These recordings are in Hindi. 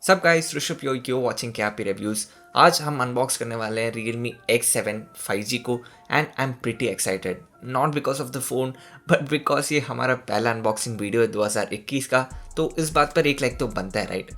सब गाइस ऋषभ यो वाचिंग क्या रिव्यूज। आज हम अनबॉक्स करने वाले हैं Realme X7 5G को and I am pretty excited not because of the phone but because ये हमारा पहला अनबॉक्सिंग वीडियो है 2021 का, तो इस बात पर एक लाइक तो बनता है right.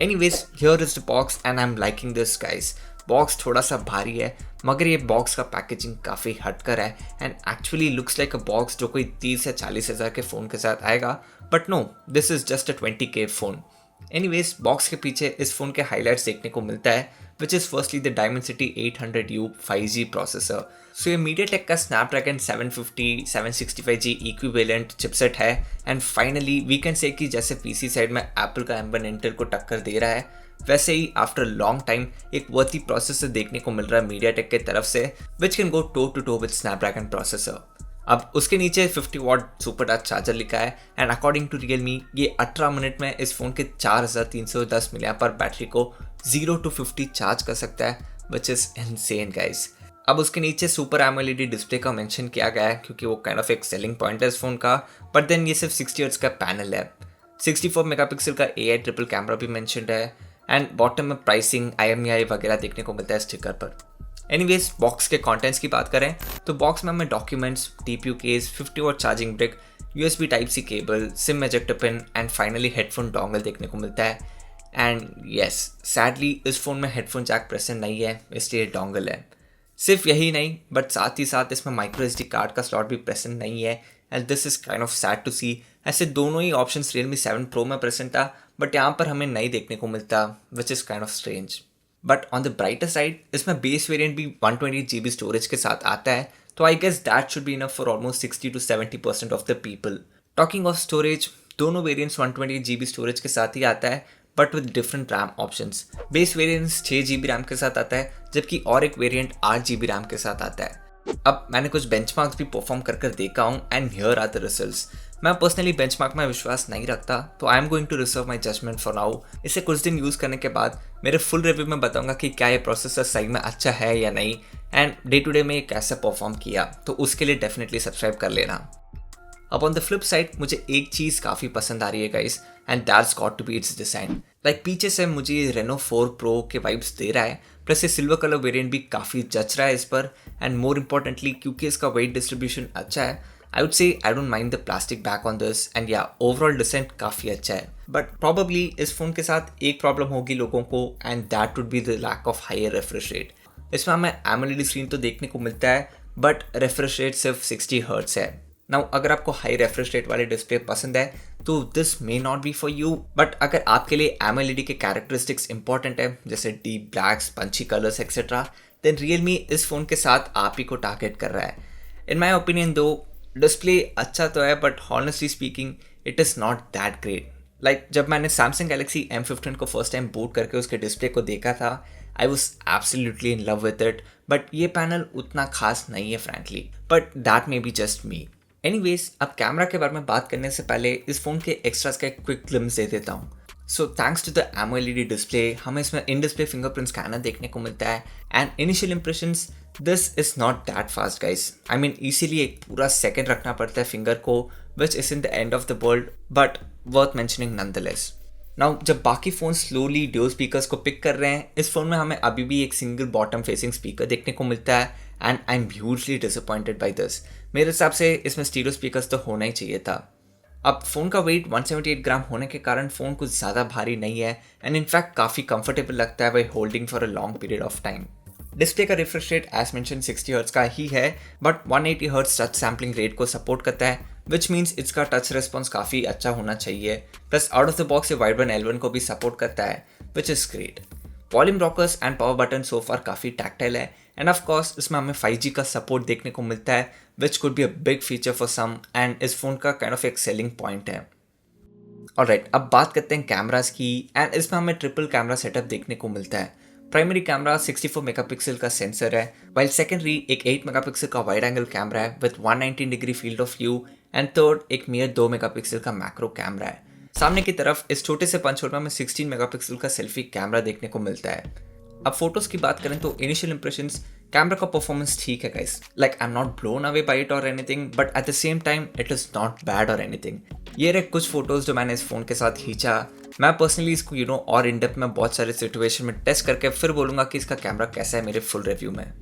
Anyways here is the box and I am liking this guys. Box थोड़ा सा भारी है मगर ये बॉक्स का पैकेजिंग काफ़ी हटकर है and actually looks like a box जो कोई 30 या 40 हज़ार के फ़ोन के साथ आएगा, but no, this is just a 20K phone. Anyways box के पीछे इस फोन के हाइलाइट्स देखने को मिलता है which is firstly the Dimensity 800U 5G processor. So ये MediaTek का Snapdragon 750 765G इक्विवेलेंट चिपसेट है and finally we can say कि जैसे पीसी साइड में एप्पल का M1 इंटेल को टक्कर दे रहा है, वैसे ही आफ्टर लॉन्ग टाइम एक वर्थी प्रोसेसर देखने को मिल रहा है MediaTek के तरफ से which can go toe to toe with Snapdragon processor. अब उसके नीचे 50 वॉट सुपर टच चार्जर लिखा है एंड अकॉर्डिंग टू रियलमी ये 18 मिनट में इस फोन के 4310 मिलियन पर बैटरी को 0 to 50 चार्ज कर सकता है विच इज इनसेन गाइस। अब उसके नीचे सुपर एमोलेड डिस्प्ले का मेंशन किया गया है क्योंकि वो काइंड ऑफ एक सेलिंग पॉइंट है इस फोन का, बट देन ये सिर्फ 60 हर्ट्ज का पैनल है। 64 मेगापिक्सल का AI ट्रिपल कैमरा भी मेंशनड है एंड बॉटम में प्राइसिंग IMEI वगैरह देखने को मिलता है स्टिकर पर। एनीवेज बॉक्स के कंटेंट्स की बात करें तो बॉक्स में हमें documents, TPU case, 50 watt charging brick, USB type C cable, sim ejector pin and finally headphone dongle देखने को मिलता है। एंड यस, सैडली इस फोन में हेडफोन जैक प्रेजेंट नहीं है, इसलिए डोंगल है। सिर्फ यही नहीं बट साथ ही साथ इसमें माइक्रो SD कार्ड का स्लॉट भी प्रेजेंट नहीं है and this is kind of sad to see. ऐसे दोनों ही ऑप्शंस Realme 7 Pro में प्रेजेंट था बट यहाँ पर हमें नहीं देखने को मिलता which is kind of strange. But on the brighter side इसमें बेस वेरिएंट भी 128 GB स्टोरेज के साथ आता है, तो I guess that should be enough for almost 60 to 70% of the people. Talking of storage, दोनों वेरिएंट्स 128 GB स्टोरेज के साथ ही आता है but with different RAM options. Base variants 6 GB RAM के साथ आता है जबकि और एक वेरिएंट 8 GB रैम के साथ आता है। अब मैंने कुछ बेंचमार्क्स भी परफॉर्म कर देखा हूँ and here are the results. मैं पर्सनली बेंचमार्क में विश्वास नहीं रखता, तो I am going to reserve my judgement for now. इसे कुछ दिन यूज़ करने के बाद मेरे फुल रिव्यू में बताऊंगा कि क्या ये प्रोसेसर सही में अच्छा है या नहीं एंड डे टू डे में ये कैसे परफॉर्म किया, तो उसके लिए डेफिनेटली सब्सक्राइब कर लेना। अब ऑन द फ्लिप साइड मुझे एक चीज़ काफ़ी पसंद आ रही है guys and that's got to be its design. Like पीछे से मुझे ये Reno 4 Pro के वाइब्स दे रहा है, प्लस ये सिल्वर कलर वेरिएंट भी काफ़ी जच रहा है इस पर एंड मोर इम्पोर्टेंटली क्योंकि इसका वेट डिस्ट्रीब्यूशन अच्छा है, I would say I don't mind the plastic back on this and या ओवरऑल डिसेंट काफ़ी अच्छा है। बट प्रॉबली इस फोन के साथ एक प्रॉब्लम होगी लोगों को and that would be the lack of higher refresh rate. इसमें हमें AMOLED स्क्रीन तो देखने को मिलता है बट रिफ्रेश रेट सिर्फ 60 हर्ट्स है। नाउ अगर आपको हाई रेफ्रेश रेट वाले डिस्प्ले पसंद है तो this may not be for you, but अगर आपके लिए AMOLED के कैरेक्टरिस्टिक्स इंपॉर्टेंट है जैसे deep blacks, punchy colours etcetera, then Realme इस फोन के साथ आप ही को टारगेट कर रहा है। इन माई ओपिनियन दो डिस्प्ले अच्छा तो है but honestly speaking it is not that great. Like जब मैंने Samsung Galaxy M15 को फर्स्ट टाइम बूट करके उसके डिस्प्ले को देखा था, I was absolutely in love with it, but ये पैनल उतना खास नहीं है frankly, but that may be just me. Anyways अब कैमरा के बारे में बात करने से पहले इस फोन के एक्स्ट्रास का एक क्विक ग्लिम्स दे देता हूँ। So thanks to the AMOLED display हमें इसमें इन डिस्प्ले फिंगरप्रिंट स्कैनर देखने को मिलता है and initial impressions this is not that fast guys. I mean इसीलिए एक पूरा सेकंड रखना पड़ता है फिंगर को which is in the end of the world, but worth mentioning nonetheless. Now जब बाकी फ़ोन स्लोली ड्यूल स्पीकर्स को पिक कर रहे हैं, इस फ़ोन में हमें अभी भी एक सिंगल बॉटम फेसिंग स्पीकर देखने को मिलता है and I am hugely disappointed by this. मेरे हिसाब से इसमें स्टीरियो स्पीकर्स तो होना ही चाहिए था। अब फ़ोन का वेट 178 ग्राम होने के कारण फ़ोन कुछ ज़्यादा भारी नहीं है एंड इनफैक्ट काफ़ी कंफर्टेबल लगता है by holding for a long period of time. Display का refresh rate as mention 60 hertz का ही है but 180 hertz touch sampling rate को सपोर्ट करता है विच मीन्स इसका टच रिस्पॉन्स काफ़ी अच्छा होना चाहिए। Plus out of the box ये वाइड बैंड L1 को भी सपोर्ट करता है which is great. Volume rockers and power button so far काफ़ी टैक्टाइल है एंड ऑफ कोर्स इसमें हमें 5G का सपोर्ट देखने को मिलता है which could be a big feature for some and इस फोन का काइंड ऑफ एक सेलिंग पॉइंट है। ऑलराइट, अब बात करते हैं कैमरास की एंड इसमें हमें ट्रिपल कैमरा सेटअप देखने को मिलता है। प्राइमरी कैमरा 64 मेगापिक्सल का सेंसर है वाइल सेकेंडरी एक 8 मेगापिक्सल का वाइड एंगल कैमरा है with 190 degree field of view and third एक मियर 2 मेगापिक्सल का मैक्रो कैमरा है। सामने की तरफ इस छोटे से पंच होल्डर में 16 मेगापिक्सल का सेल्फी कैमरा देखने को मिलता है। अब फोटोज की बात करें तो इनिशियल इंप्रेशंस, कैमरा का परफॉर्मेंस ठीक है guys. Like I am not blown away by it or anything but at the same time it is not bad or anything. ये रहे कुछ फोटोज जो मैंने इस फोन के साथ खींचा मैं पर्सनली इसको और इन डेप्थ में बहुत सारे सिचुएशन में टेस्ट करके फिर बोलूँगा कि इसका कैमरा कैसा है मेरे फुल रिव्यू में।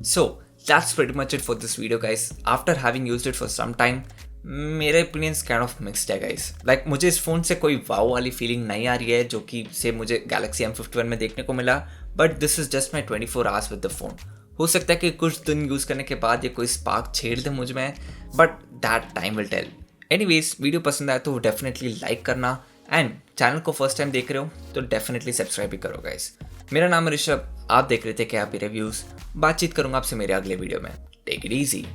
So that's pretty much it for this video guys. After having used it for some time, मेरे ओपिनियंस काइंड ऑफ मिक्स्ड है गाइस। लाइक मुझे इस फ़ोन से कोई वाव वाली फीलिंग नहीं आ रही है जो कि से मुझे गैलेक्सी M51 में देखने को मिला, but this is just my 24 hours with the phone. हो सकता है कि कुछ दिन यूज़ करने के बाद ये कोई स्पार्क छेड़ दे मुझ में, but that time will tell. Anyways, video पसंद आए तो डेफिनेटली लाइक करना, एंड चैनल को फर्स्ट टाइम देख रहे हो तो डेफिनेटली सब्सक्राइब भी करो गाइस। मेरा नाम है ऋषभ, आप देख रहे थे क्या रिव्यूज़। बातचीत करूँगा आपसे मेरे अगले वीडियो में। Take it easy.